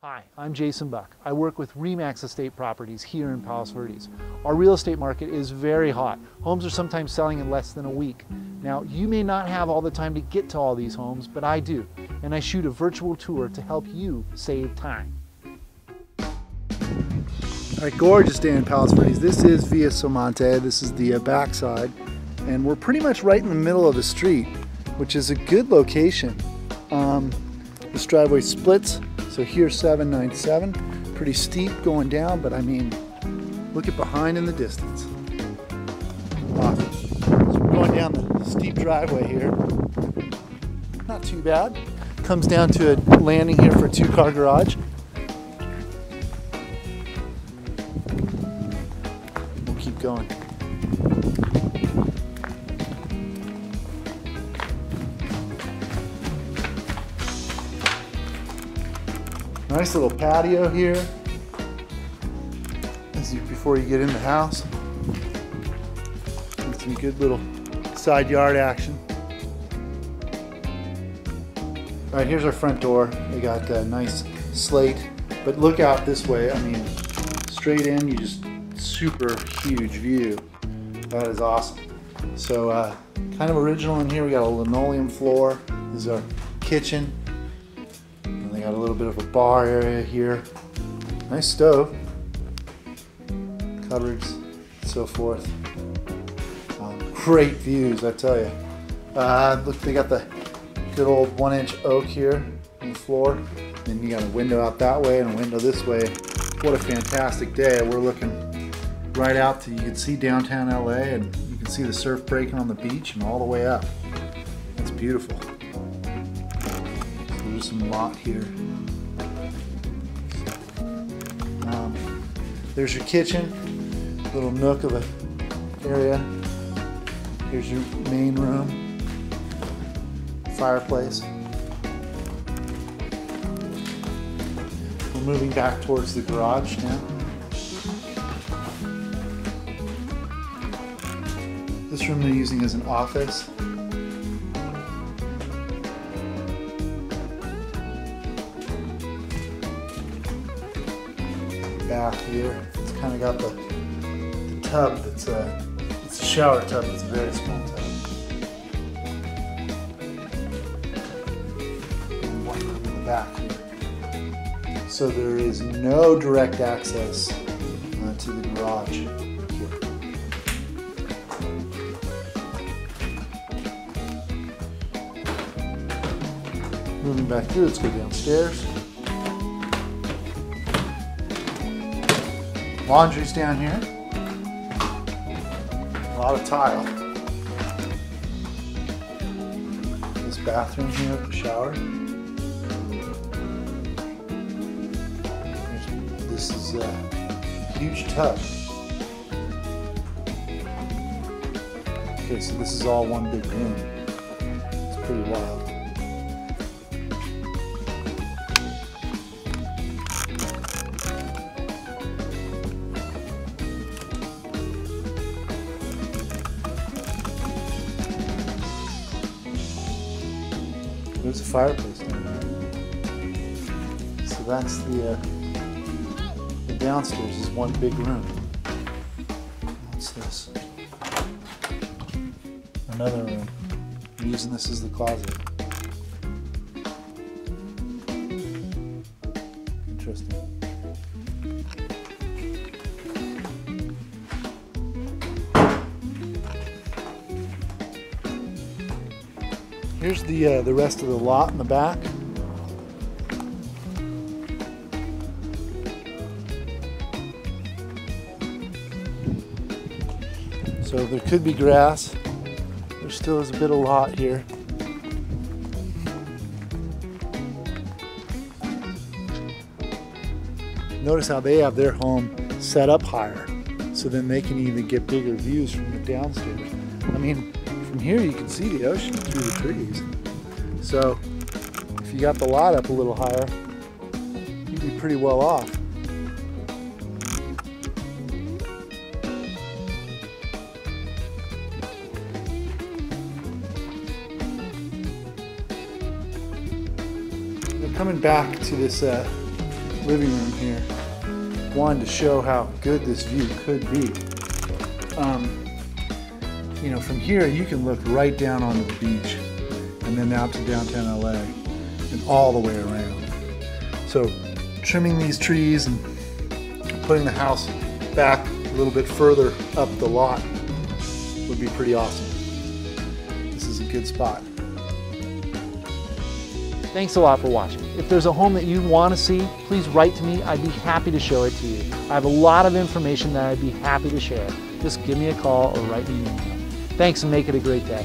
Hi, I'm Jason Buck. I work with RE/MAX Estate Properties here in Palos Verdes. Our real estate market is very hot. Homes are sometimes selling in less than a week. Now, you may not have all the time to get to all these homes, but I do. And I shoot a virtual tour to help you save time. All right, gorgeous day in Palos Verdes. This is Via Somonte. This is the backside. And we're pretty much right in the middle of the street, which is a good location. This driveway splits. So here's 797, pretty steep going down, but I mean, look at behind in the distance. Awesome. So we're going down the steep driveway here. Not too bad. Comes down to a landing here for a 2-car garage. We'll keep going. Nice little patio here before you get in the house. And some good little side yard action. All right, here's our front door. We got a nice slate, but look out this way. I mean, straight in, you just super huge view. That is awesome. So kind of original in here. We got a linoleum floor. This is our kitchen. They got a little bit of a bar area here. Nice stove. Cupboards, so forth. Great views, I tell you. Look, they got the good old 1-inch oak here on the floor. Then you got a window out that way and a window this way. What a fantastic day. We're looking right out to, you can see downtown LA and you can see the surf breaking on the beach and all the way up. That's beautiful. There's some lot here. There's your kitchen, little nook of an area. Here's your main room, fireplace. We're moving back towards the garage now. This room they're using as an office. Bath here. It's kind of got the tub that's it's a shower tub. It's a very small tub. And one room in the back here. So there is no direct access to the garage here. Moving back through, let's go downstairs. Laundry's down here. A lot of tile. This bathroom here with the shower. This is a huge tub. Okay, so this is all one big room. It's pretty wild. There's a fireplace down there. So that's the downstairs is one big room. What's this? Another room. I'm using this as the closet. Interesting. Here's the rest of the lot in the back. So there could be grass. There still is a bit of lot here. Notice how they have their home set up higher, so then they can even get bigger views from the downstairs. I mean, from here you can see the ocean through the trees. So if you got the lot up a little higher, you'd be pretty well off. We're coming back to this living room here. Wanted to show how good this view could be. You know, from here you can look right down onto the beach and then out to downtown LA and all the way around. So trimming these trees and putting the house back a little bit further up the lot would be pretty awesome. This is a good spot. Thanks a lot for watching. If there's a home that you want to see, please write to me. I'd be happy to show it to you. I have a lot of information that I'd be happy to share. Just give me a call or write me an email. Thanks and make it a great day.